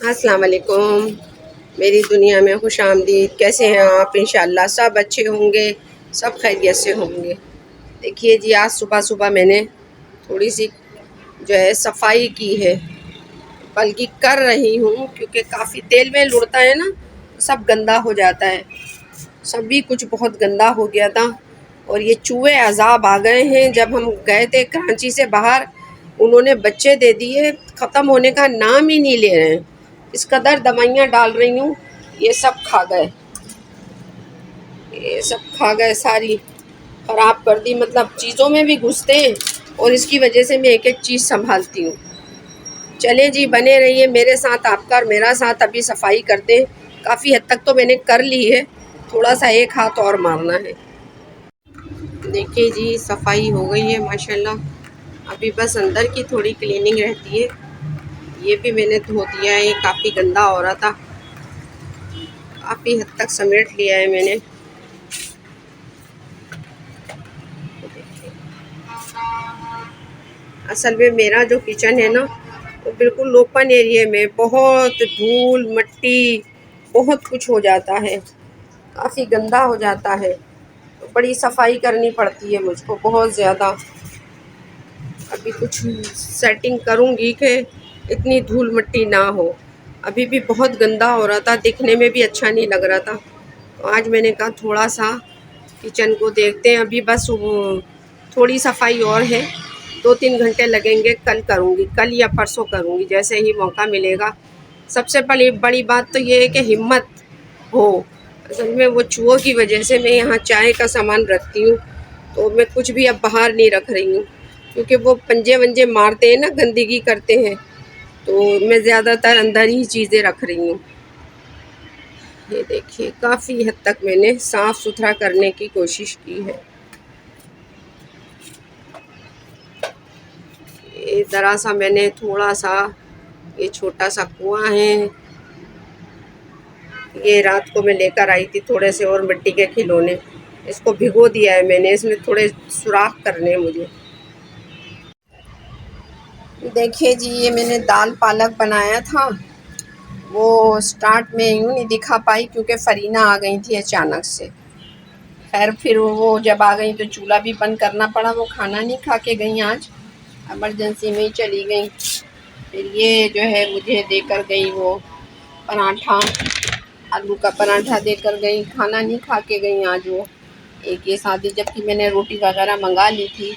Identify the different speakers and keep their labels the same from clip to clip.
Speaker 1: السلام علیکم، میری دنیا میں خوش آمدید۔ کیسے ہیں آپ؟ انشاءاللہ سب اچھے ہوں گے، سب خیریت سے ہوں گے۔ دیکھیے جی، آج صبح صبح میں نے تھوڑی سی جو ہے صفائی کی ہے، بلکہ کر رہی ہوں، کیونکہ کافی تیل میں لڑتا ہے نا، سب گندا ہو جاتا ہے۔ سبھی کچھ بہت گندا ہو گیا تھا، اور یہ چوہے عذاب آ گئے ہیں۔ جب ہم گئے تھے کراچی سے باہر، انہوں نے بچے دے دیے، ختم ہونے کا نام ہی نہیں لے رہے ہیں۔ اس قدر دوائیاں ڈال رہی ہوں، یہ سب کھا گئے، یہ سب کھا گئے، ساری خراب کر دی۔ مطلب چیزوں میں بھی گھستے ہیں، اور اس کی وجہ سے میں ایک ایک چیز سنبھالتی ہوں۔ چلیں جی، بنے رہیے میرے ساتھ، آپ کا اور میرا ساتھ۔ ابھی صفائی کرتے ہیں، کافی حد تک تو میں نے کر لی ہے، تھوڑا سا ایک ہاتھ اور مارنا ہے۔ دیکھیے جی، صفائی ہو گئی ہے ماشاءاللہ۔ ابھی بس اندر کی تھوڑی کلیننگ رہتی ہے، یہ بھی میں نے دھو دیا ہے، یہ کافی گندا ہو رہا تھا، کافی حد تک سمیٹ لیا ہے میں نے۔ اصل میں میرا جو کچن ہے نا، وہ بالکل اوپن ایریے میں، بہت دھول مٹی بہت کچھ ہو جاتا ہے، کافی گندا ہو جاتا ہے، تو بڑی صفائی کرنی پڑتی ہے مجھ کو بہت زیادہ۔ ابھی کچھ سیٹنگ کروں گی کہ اتنی دھول مٹی نہ ہو۔ ابھی بھی بہت گندا ہو رہا تھا، دکھنے میں بھی اچھا نہیں لگ رہا تھا، تو آج میں نے کہا تھوڑا سا کچن کو دیکھتے ہیں۔ ابھی بس تھوڑی صفائی اور ہے، 2-3 گھنٹے لگیں گے، کل کروں گی، کل یا پرسوں کروں گی، جیسے ہی موقع ملے گا۔ سب سے بڑی بات تو یہ ہے کہ ہمت ہو۔ اصل میں وہ چوہوں کی وجہ سے میں یہاں چائے کا سامان رکھتی ہوں، تو میں کچھ بھی اب باہر نہیں رکھ رہی ہوں، کیونکہ وہ پنجے ونجے مارتے ہیں نا، گندگی کرتے ہیں، تو میں زیادہ تر اندر ہی چیزیں رکھ رہی ہوں۔ یہ دیکھیے، کافی حد تک میں نے صاف ستھرا کرنے کی کوشش کی ہے۔ یہ ذرا سا میں نے تھوڑا سا، یہ چھوٹا سا کنواں ہے، یہ رات کو میں لے کر آئی تھی تھوڑے سے اور مٹی کے کھلونے، اس کو بھگو دیا ہے میں نے، اس میں تھوڑے سوراخ کرنے ہیں مجھے۔ دیکھیے جی، یہ میں نے دال پالک بنایا تھا، وہ سٹارٹ میں یوں نہیں دکھا پائی کیونکہ فرینہ آ گئی تھی اچانک سے۔ خیر پھر وہ جب آ گئی تو چولہا بھی بند کرنا پڑا، وہ کھانا نہیں کھا کے گئیں، آج ایمرجنسی میں ہی چلی گئیں۔ پھر یہ جو ہے مجھے دے کر گئی وہ پراٹھا، آلو کا پراٹھا دے کر گئیں، کھانا نہیں کھا کے گئیں آج وہ ایک یہ ساتھی، جبکہ میں نے روٹی وغیرہ منگا لی تھی،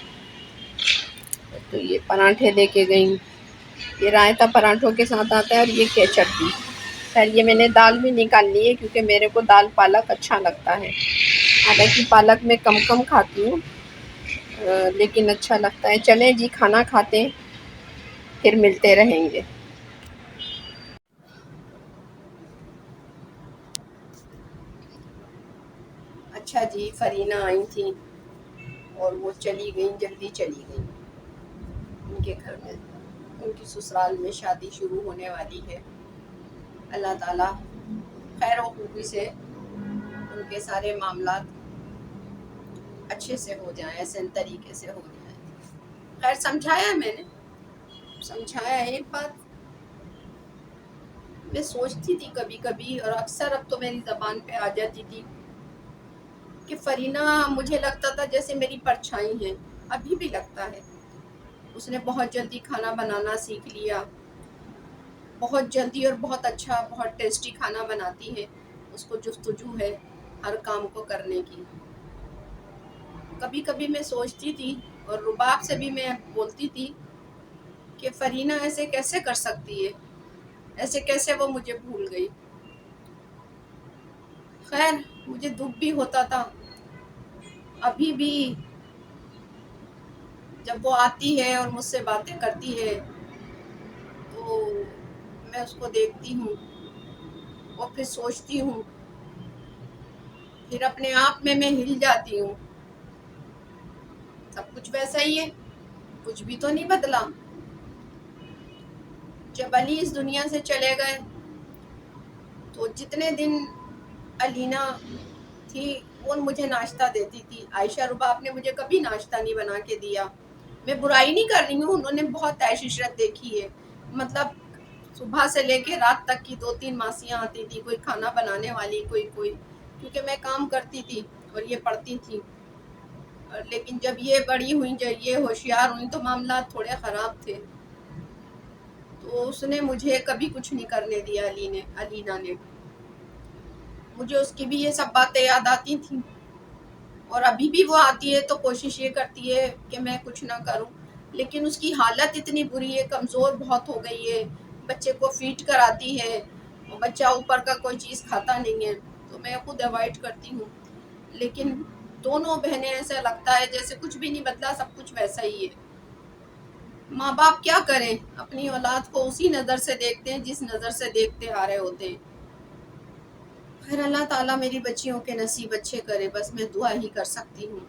Speaker 1: تو یہ پراٹھے دے کے گئیں۔ یہ رائتا پراٹھوں کے ساتھ آتا ہے، اور یہ کیچپ بھی۔ خیر یہ میں نے دال بھی نکال لی ہے، کیونکہ میرے کو دال پالک اچھا لگتا ہے، حالانکہ پالک میں کم کھاتی ہوں، لیکن اچھا لگتا ہے۔ چلیں جی، کھانا کھاتے ہیں، پھر ملتے رہیں گے۔ اچھا جی، فرینہ آئی تھیں اور وہ چلی گئیں، جلدی چلی گئیں ان کے گھر میں، ان کی سسرال میں شادی شروع ہونے والی ہے۔ اللہ تعالیٰ خیر و خوبی سے ان کے سارے معاملات اچھے سے ہو جائیں، احسن طریقے سے ہو جائیں۔ خیر سمجھایا میں نے، سمجھایا ایک بات میں سوچتی تھی کبھی کبھی، اور اکثر اب تو میری زبان پہ آ جاتی تھی، کہ فرینہ مجھے لگتا تھا جیسے میری پرچھائی ہے، ابھی بھی لگتا ہے۔ اس نے بہت جلدی کھانا بنانا سیکھ لیا، بہت جلدی اور بہت اچھا، بہت ٹیسٹی کھانا بناتی ہے، اس کو جستجو ہے ہر کام کو کرنے کی۔ کبھی کبھی میں سوچتی تھی، اور رباب سے بھی میں بولتی تھی، کہ فرینہ ایسے کیسے کر سکتی ہے، ایسے کیسے وہ مجھے بھول گئی۔ خیر مجھے دکھ بھی ہوتا تھا، ابھی بھی جب وہ آتی ہے اور مجھ سے باتیں کرتی ہے تو میں اس کو دیکھتی ہوں اور پھر سوچتی ہوں، پھر اپنے آپ میں ہل جاتی ہوں، سب کچھ ویسا ہی ہے، کچھ بھی تو نہیں بدلا۔ جب علی اس دنیا سے چلے گئے تو جتنے دن علینا تھی وہ مجھے ناشتہ دیتی تھی، عائشہ رباب نے مجھے کبھی ناشتہ نہیں بنا کے دیا۔ میں برائی نہیں کر رہی ہوں، انہوں نے بہت عیش عشرت دیکھی ہے، مطلب صبح سے لے کے رات تک کی 2-3 ماسیاں آتی تھی، کوئی کھانا بنانے والی، کوئی کیونکہ میں کام کرتی تھی اور یہ پڑھتی تھی. لیکن جب یہ بڑی ہوئیں، جب یہ ہوشیار ہوئیں تو معاملات تھوڑے خراب تھے. تو اس نے مجھے کبھی کچھ نہیں کرنے دیا. علینا نے مجھے اس کی بھی یہ سب باتیں یاد آتی تھیں، اور ابھی بھی وہ آتی ہے تو کوشش یہ کرتی ہے کہ میں کچھ نہ کروں. لیکن اس کی حالت اتنی بری ہے، کمزور بہت ہو گئی ہے، بچے کو فیڈ کراتی ہے، بچہ اوپر کا کوئی چیز کھاتا نہیں ہے، تو میں خود اوائڈ کرتی ہوں. لیکن دونوں بہنیں ایسا لگتا ہے جیسے کچھ بھی نہیں بدلا، سب کچھ ویسا ہی ہے. ماں باپ کیا کریں، اپنی اولاد کو اسی نظر سے دیکھتے ہیں جس نظر سے دیکھتے آ رہے ہوتے ہیں. پھر اللہ تعالیٰ میری بچیوں کے نصیب اچھے کرے، بس میں دعا ہی کر سکتی ہوں.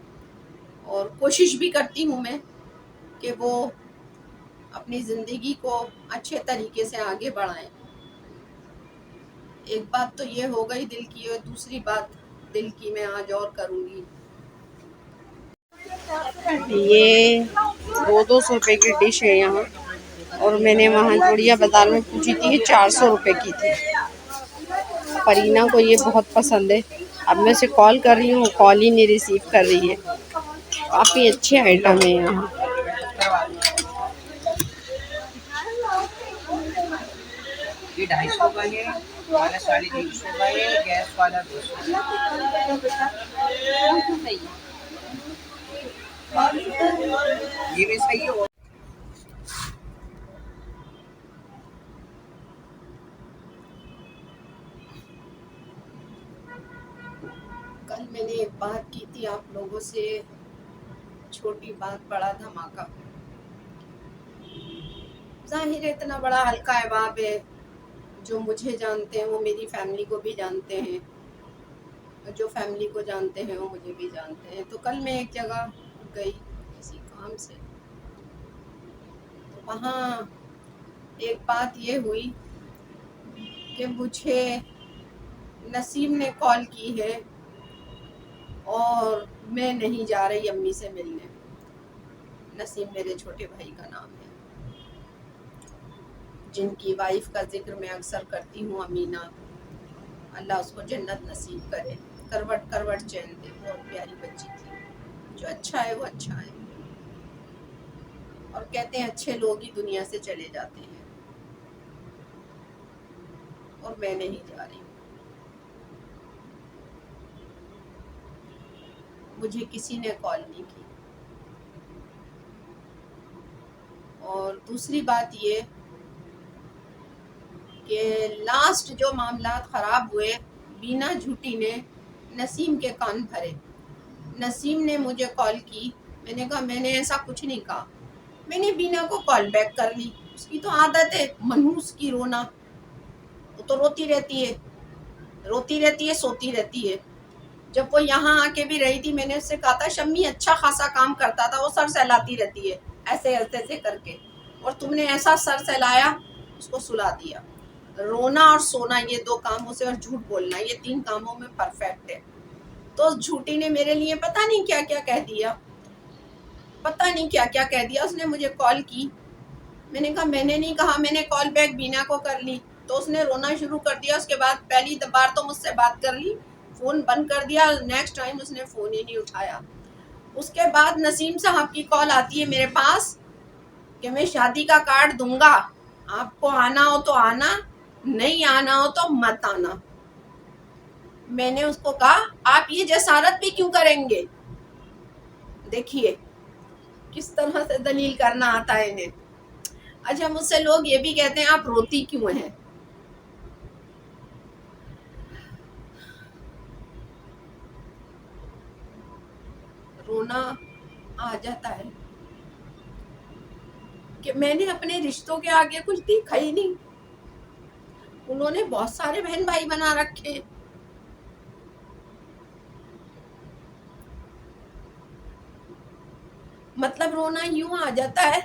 Speaker 1: اور کوشش بھی کرتی ہوں میں کہ وہ اپنی زندگی کو اچھے طریقے سے آگے بڑھائیں. ایک بات تو یہ ہو گئی دل کی، اور دوسری بات دل کی میں آج اور کروں گی. یہ 200 روپے کی ڈش ہے یہاں، اور میں نے وہاں جوڑیا بازار میں پوچھی تھی، یہ 400 روپے کی تھی. پرینہ کو یہ بہت پسند ہے. اب میں اسے کال کر رہی ہوں، کال ہی نہیں ریسیو کر رہی ہے. کافی اچھے آئٹم ہیں یہاں. یہ 250 کا ہے، والا 350 کا ہے، گیس والا 200. یہ بھی صحیح ہے. کل میں نے ایک بات کی تھی آپ لوگوں سے، چھوٹی بات بڑا دھماکہ. ظاہر ہے اتنا بڑا ہلکا احباب ہے، جو مجھے جانتے ہیں وہ میری فیملی کو بھی جانتے ہیں، جو فیملی کو جانتے ہیں وہ مجھے بھی جانتے ہیں. تو کل میں ایک جگہ گئی کسی کام سے، تو وہاں ایک بات یہ ہوئی کہ مجھے نسیم نے کال کی ہے اور میں نہیں جا رہی امی سے ملنے. نسیم میرے چھوٹے بھائی کا نام ہے، جن کی وائف کا ذکر میں اکثر کرتی ہوں، امینا. اللہ اس کو جنت نصیب کرے، کروٹ کروٹ چین دے. بہت پیاری بچی تھی. جو اچھا ہے وہ اچھا ہے، اور کہتے ہیں اچھے لوگ ہی دنیا سے چلے جاتے ہیں، اور میں نہیں جا رہی. مجھے کسی نے کال نہیں کی. اور دوسری بات یہ کہ لاسٹ جو معاملات خراب ہوئے، بینا جھوٹی نے نسیم کے کان بھرے. نسیم نے مجھے کال کی، میں نے کہا میں نے ایسا کچھ نہیں کہا. میں نے بینا کو کال بیک کر لی. اس کی تو عادت ہے منحوس کی، رونا. وہ تو روتی رہتی ہے، سوتی رہتی ہے. جب وہ یہاں آ کے بھی رہی تھی، میں نے اس سے کہا تھا شمی اچھا خاصا کام کرتا تھا، وہ سر سہلاتی رہتی ہے ایسے ایسے کر کے، اور تم نے ایسا سر سہلایا، اس کو سلا دیا. رونا اور سونا یہ 2 کاموں سے، اور جھوٹ بولنا، یہ 3 کاموں میں پرفیکٹ ہے. تو اس جھوٹی نے میرے لیے پتہ نہیں کیا کیا کہہ دیا، اس نے مجھے کال کی. میں نے کہا میں نے نہیں کہا، میں نے کال بیک بینا کو کر لی. تو اس نے رونا شروع کر دیا. اس کے بعد پہلی بار تو مجھ سے بات کر لی، فون بند کر دیا. نیکسٹ ٹائم اس نے فون ہی نہیں اٹھایا. اس کے بعد نسیم صاحب کی کال آتی ہے میرے پاس کہ میں شادی کا کارڈ دوں گا، آپ کو آنا ہو تو آنا، نہیں آنا ہو تو مت آنا. میں نے اس کو کہا آپ یہ جسارت بھی کیوں کریں گے؟ دیکھیے کس طرح سے دلیل کرنا آتا ہے انہیں. اچھا مجھ سے لوگ یہ بھی کہتے ہیں آپ روتی کیوں ہیں؟ رونا آ جاتا ہے کہ میں نے اپنے رشتوں کے آگے کچھ دیکھا ہی نہیں. انہوں نے بہت سارے بہن بھائی بنا رکھے، مطلب رونا یوں آ جاتا ہے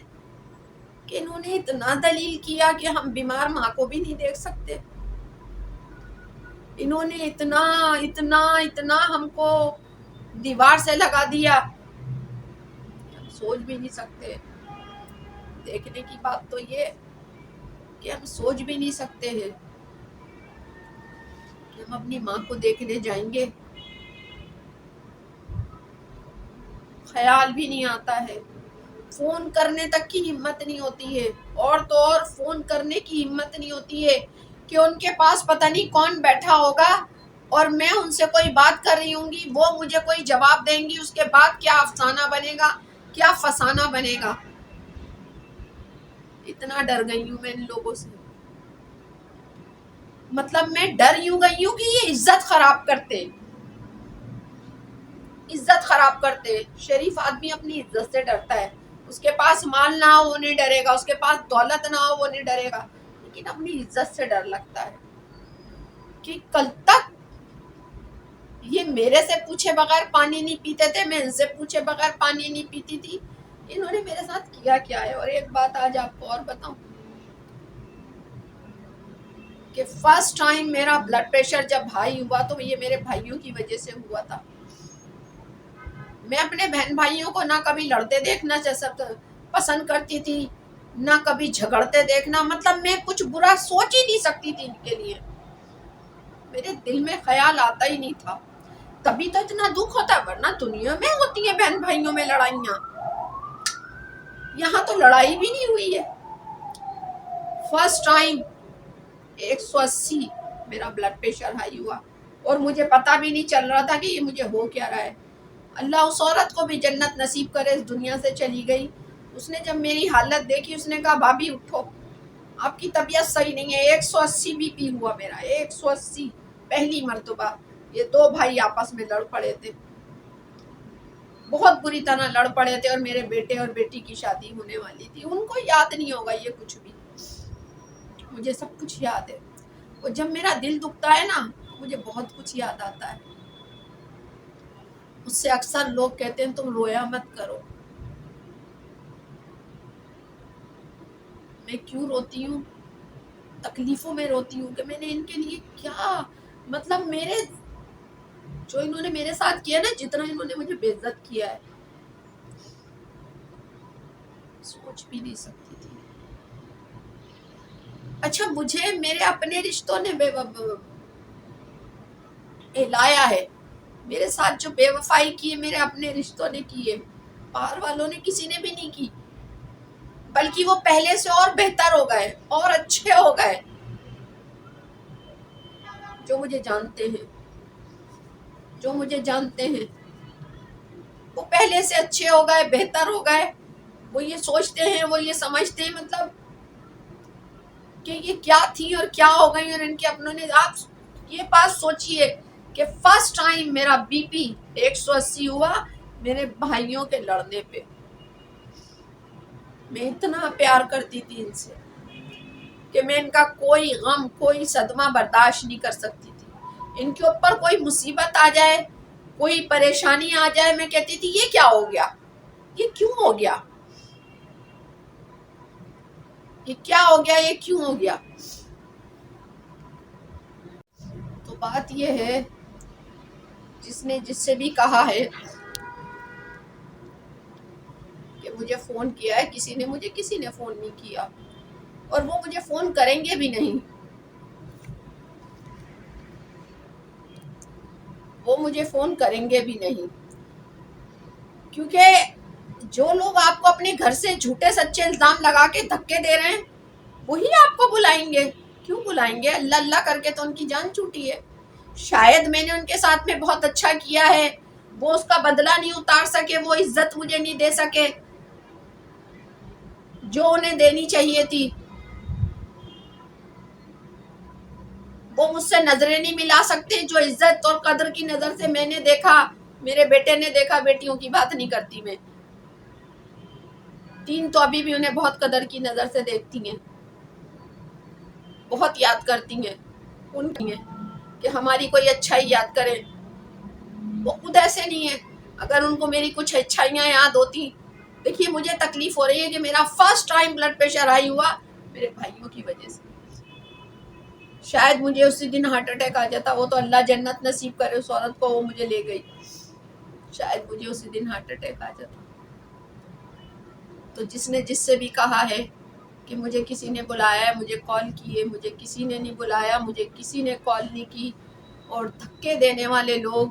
Speaker 1: کہ انہوں نے اتنا دلیل کیا کہ ہم بیمار ماں کو بھی نہیں دیکھ سکتے. انہوں نے اتنا اتنا اتنا ہم کو دیوار سے لگا دیا، سوچ بھی نہیں سکتے. دیکھنے کی بات تو یہ کہ ہم سوچ بھی نہیں سکتے ہیں کہ ہم اپنی ماں کو دیکھنے جائیں گے، خیال بھی نہیں آتا ہے، فون کرنے تک کی ہمت نہیں ہوتی ہے، اور تو اور فون کرنے کی ہمت نہیں ہوتی ہے کہ ان کے پاس پتہ نہیں کون بیٹھا ہوگا اور میں ان سے کوئی بات کر رہی ہوں گی، وہ مجھے کوئی جواب دیں گی، اس کے بعد کیا افسانہ بنے گا، کیا فسانہ بنے گا۔ اتنا ڈر گئی ہوں میں ان لوگوں سے، مطلب میں ڈر یوں گئی ہوں کہ یہ عزت خراب کرتے۔ شریف آدمی اپنی عزت سے ڈرتا ہے، اس کے پاس مال نہ ہو وہ نہیں ڈرے گا، اس کے پاس دولت نہ ہو وہ نہیں ڈرے گا، لیکن اپنی عزت سے ڈر لگتا ہے کہ کل تک یہ میرے سے پوچھے بغیر پانی نہیں پیتے تھے، میں ان سے پوچھے بغیر پانی نہیں پیتی تھی، انہوں نے میرے ساتھ کیا کیا ہے۔ اور ایک بات آج آپ کو اور بتاؤں کہ فرسٹ ٹائم میرا بلڈ پریشر جب ہائی ہوا تو یہ میرے بھائیوں کی وجہ سے ہوا تھا۔ میں اپنے بہن بھائیوں کو نہ کبھی لڑتے دیکھنا پسند کرتی تھی، نہ کبھی جھگڑتے دیکھنا، مطلب میں کچھ برا سوچ ہی نہیں سکتی تھی ان کے لیے، میرے دل میں خیال آتا ہی نہیں تھا۔ تبھی تو اتنا دکھ ہوتا ہے، ورنہ دنیا میں ہوتی ہیں بہن بھائیوں میں لڑائیاں، یہاں تو لڑائی بھی نہیں ہوئی ہے۔ فرسٹ ٹائم 180 میرا بلڈ پریشر ہائی ہوا اور مجھے پتا بھی نہیں چل رہا تھا کہ یہ مجھے ہو کیا رہا ہے۔ اللہ اس عورت کو بھی جنت نصیب کرے، اس دنیا سے چلی گئی، اس نے جب میری حالت دیکھی اس نے کہا بھابھی اٹھو، آپ کی طبیعت صحیح نہیں ہے۔ 180 بی پی ہوا میرا، 180 پہلی مرتبہ۔ یہ دو بھائی آپس میں لڑ پڑے تھے، بہت بری طرح لڑ پڑے تھے، اور میرے بیٹے اور بیٹی کی شادی ہونے والی تھی۔ ان کو یاد نہیں ہوگا یہ کچھ بھی، مجھے سب کچھ یاد ہے۔ اور جب میرا دل دکھتا ہے نا مجھے بہت کچھ یاد آتا ہے۔ مجھ سے اکثر لوگ کہتے ہیں تم رویا مت کرو، میں کیوں روتی ہوں؟ تکلیفوں میں روتی ہوں کہ میں نے ان کے لیے کیا، مطلب میرے جو انہوں نے میرے ساتھ کیا نا، جتنا انہوں نے مجھے بے عزت کیا ہے سوچ بھی نہیں سکتی تھی۔ اچھا مجھے میرے اپنے رشتوں نے ہلایا ہے، میرے ساتھ جو بے وفائی کی ہے میرے اپنے رشتوں نے کی ہے، باہر والوں نے کسی نے بھی نہیں کی، بلکہ وہ پہلے سے اور بہتر ہو گئے اور اچھے ہو گئے، جو مجھے جانتے ہیں وہ پہلے سے اچھے ہو گئے، بہتر ہو گئے۔ وہ یہ سوچتے ہیں، وہ یہ سمجھتے ہیں مطلب کہ یہ کیا تھی اور کیا ہو گئی، اور ان کے اپنوں نے۔ آپ یہ بات سوچئے کہ فرسٹ ٹائم میرا بی پی 180 ہوا میرے بھائیوں کے لڑنے پہ۔ میں اتنا پیار کرتی تھی ان سے کہ میں ان کا کوئی غم، کوئی صدمہ برداشت نہیں کر سکتی تھی۔ ان کے اوپر کوئی مصیبت آ جائے، کوئی پریشانی آ جائے، میں کہتی تھی یہ کیا ہو گیا، یہ کیوں ہو گیا، یہ کیا ہو گیا، یہ کیوں ہو گیا۔ تو بات یہ ہے جس سے بھی کہا ہے کہ مجھے فون کیا ہے، کسی نے فون نہیں کیا، اور وہ مجھے فون کریں گے بھی نہیں، کیونکہ جو لوگ آپ کو اپنے گھر سے جھوٹے سچے الزام لگا کے دھکے دے رہے ہیں وہی آپ کو بلائیں گے۔ کیوں بلائیں گے؟ اللہ اللہ کر کے تو ان کی جان چھوٹی ہے۔ شاید میں نے ان کے ساتھ میں بہت اچھا کیا ہے، وہ اس کا بدلہ نہیں اتار سکے، وہ عزت مجھے نہیں دے سکے جو انہیں دینی چاہیے تھی، وہ مجھ سے نظریں نہیں ملا سکتے جو عزت اور قدر کی نظر سے میں نے دیکھا، میرے بیٹے نے دیکھا۔ بیٹیوں کی بات نہیں کرتی میں، 3 تو ابھی بھی انہیں بہت قدر کی نظر سے دیکھتی ہیں، بہت یاد کرتی ہیں ان کی کہ ہماری کوئی اچھائی یاد کرے۔ وہ خود ایسے نہیں ہیں، اگر ان کو میری کچھ اچھائیاں یاد ہوتی۔ دیکھیے مجھے تکلیف ہو رہی ہے کہ میرا first time blood pressure high ہوا میرے بھائیوں کی وجہ سے۔ شاید مجھے اسی دن ہارٹ اٹیک آ جاتا، وہ تو اللہ جنت نصیب کرے اس عورت کو، وہ مجھے لے گئی، شاید مجھے اسی دن ہارٹ اٹیک آ جاتا۔ تو جس نے جس سے بھی کہا ہے کہ مجھے کسی نے بلایا ہے، مجھے کال کی ہے، مجھے کسی نے نہیں بلایا، مجھے کسی نے کال نہیں کی. اور دھکے دینے والے لوگ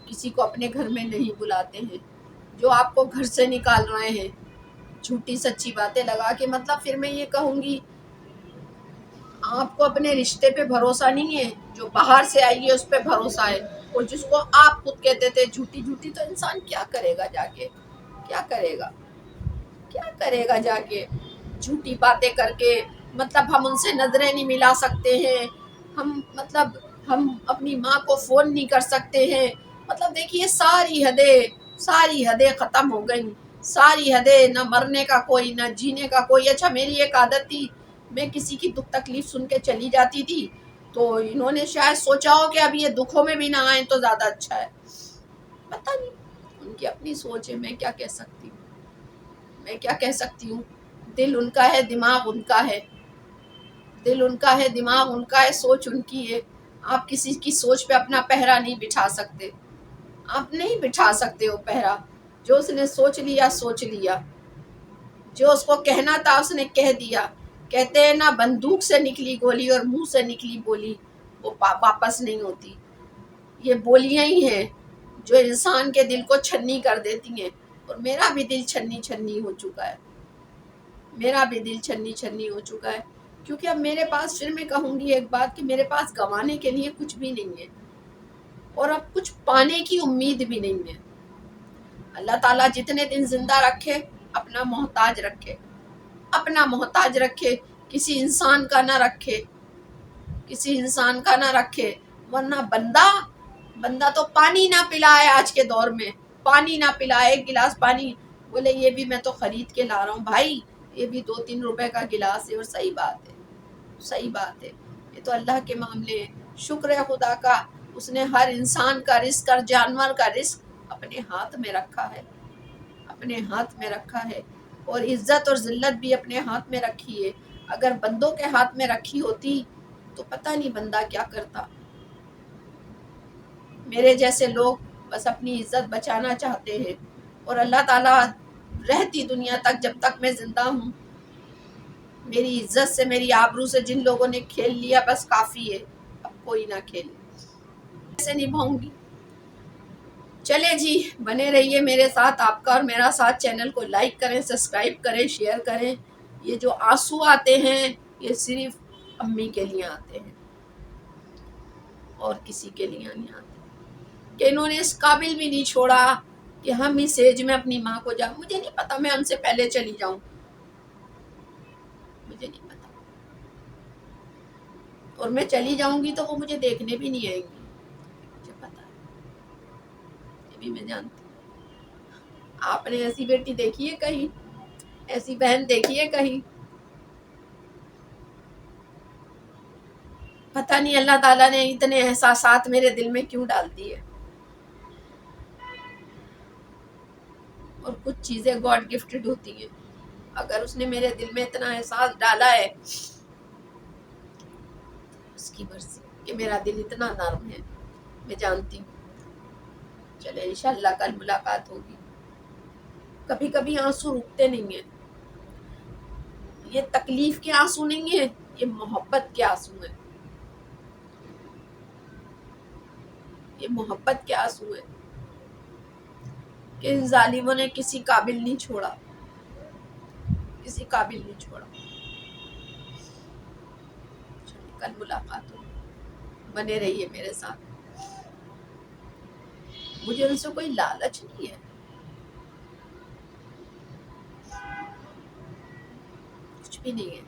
Speaker 1: کسی کو اپنے گھر میں نہیں بلاتے ہیں، جو آپ کو گھر سے نکال رہے ہیں جھوٹی سچی باتیں لگا کے. مطلب پھر میں یہ کہوں گی، آپ کو اپنے رشتے پہ بھروسہ نہیں ہے، جو باہر سے آئی ہے اس پہ بھروسہ ہے. اور جس کو آپ خود کہتے تھے جھوٹی جھوٹی، تو انسان کیا کرے گا جا کے؟ کیا کرے گا؟ کیا کرے گا جا کے جھوٹی باتیں کر کے؟ مطلب ہم ان سے نظریں نہیں ملا سکتے ہیں، ہم اپنی ماں کو فون نہیں کر سکتے ہیں. مطلب دیکھیے ساری حدیں ختم ہو گئیں، ساری حدیں. نہ مرنے کا کوئی، نہ جینے کا کوئی. اچھا میری ایک عادت تھی، میں کسی کی دکھ تکلیف سن کے چلی جاتی تھی، تو انہوں نے شاید سوچا ہو کہ اب یہ دکھوں میں بھی نہ آئیں تو زیادہ اچھا ہے. پتہ نہیں، ان کی اپنی سوچ ہے، میں کیا کہہ سکتی ہوں؟ میں کیا کہہ سکتی ہوں؟ دل ان کا ہے، دماغ ان کا ہے. دل ان کا ہے، دماغ ان کا ہے، سوچ ان کی ہے. آپ کسی کی سوچ پہ اپنا پہرا نہیں بٹھا سکتے. آپ نہیں بٹھا سکتے ہو پہرا. جو اس نے سوچ لیا سوچ لیا، جو اس کو کہنا تھا اس نے کہہ دیا. کہتے ہیں نا، بندوق سے نکلی گولی اور منہ سے نکلی بولی وہ واپس نہیں ہوتی. یہ بولیاں ہی ہیں جو انسان کے دل کو چھنی کر دیتی ہیں. اور میرا بھی دل چھنی چھنی ہو چکا ہے، میرا بھی دل چھنی چھنی ہو چکا ہے. کیونکہ اب میرے پاس، پھر میں کہوں گی ایک بات، کہ میرے پاس گنوانے کے لیے کچھ بھی نہیں ہے، اور اب کچھ پانے کی امید بھی نہیں ہے. اللہ تعالیٰ جتنے دن زندہ رکھے اپنا محتاج رکھے، اپنا محتاج رکھے، کسی انسان کا نہ رکھے، کسی انسان کا نہ رکھے. ورنہ بندہ تو پانی نہ پلائے آج کے دور میں، پانی نہ پلائے. ایک گلاس پانی بولے یہ بھی میں تو خرید کے لا رہا ہوں. بھائی یہ بھی 2-3 روپے کا گلاس ہے. اور صحیح بات ہے، صحیح بات ہے. یہ تو اللہ کے معاملے ہیں. شکر ہے خدا کا، اس نے ہر انسان کا رزق، ہر جانور کا رزق اپنے ہاتھ میں رکھا ہے، اپنے ہاتھ میں رکھا ہے. اور عزت اور ذلت بھی اپنے ہاتھ میں رکھی ہے. اگر بندوں کے ہاتھ میں رکھی ہوتی تو پتہ نہیں بندہ کیا کرتا. میرے جیسے لوگ بس اپنی عزت بچانا چاہتے ہیں. اور اللہ تعالیٰ رہتی دنیا تک، جب تک میں زندہ ہوں، میری عزت سے، میری آبرو سے جن لوگوں نے کھیل لیا بس کافی ہے. اب کوئی نہ کھیلے. ایسے نبھاؤں گی. چلے جی، بنے رہیے میرے ساتھ. آپ کا اور میرا ساتھ. چینل کو لائک کریں، سبسکرائب کریں، شیئر کریں. یہ جو آنسو آتے ہیں یہ صرف امی کے لیے آتے ہیں، اور کسی کے لیے نہیں آتے. کہ انہوں نے اس قابل بھی نہیں چھوڑا کہ ہم اس ایج میں اپنی ماں کو مجھے نہیں پتا میں ان سے پہلے چلی جاؤں، مجھے نہیں پتا. اور میں چلی جاؤں گی تو وہ مجھے دیکھنے بھی نہیں آئیں گی، مجھے پتا ہے، یہ بھی میں جانتی ہوں. آپ نے ایسی بیٹی دیکھی ہے کہیں؟ ایسی بہن دیکھی ہے کہیں؟ پتہ نہیں اللہ تعالیٰ نے اتنے احساسات میرے دل میں کیوں ڈال دیے. اور کچھ چیزیں گاڈ گفٹڈ ہوتی ہیں. اگر اس نے میرے دل میں اتنا احساس ڈالا ہے، اس کی مرضی. کہ میرا دل اتنا نرم ہے، میں جانتی ہوں. چلے انشاءاللہ کل ملاقات ہوگی. کبھی کبھی آنسو رکتے نہیں ہیں. یہ تکلیف کے آنسو نہیں ہیں، یہ محبت کے آنسو ہیں. یہ محبت کے آنسو ہیں کہ ان ظالموں نے کسی قابل نہیں چھوڑا، کسی قابل نہیں چھوڑا. کل ملاقات ہو، بنے رہیے میرے ساتھ. مجھے ان سے کوئی لالچ نہیں ہے، کچھ بھی نہیں ہے.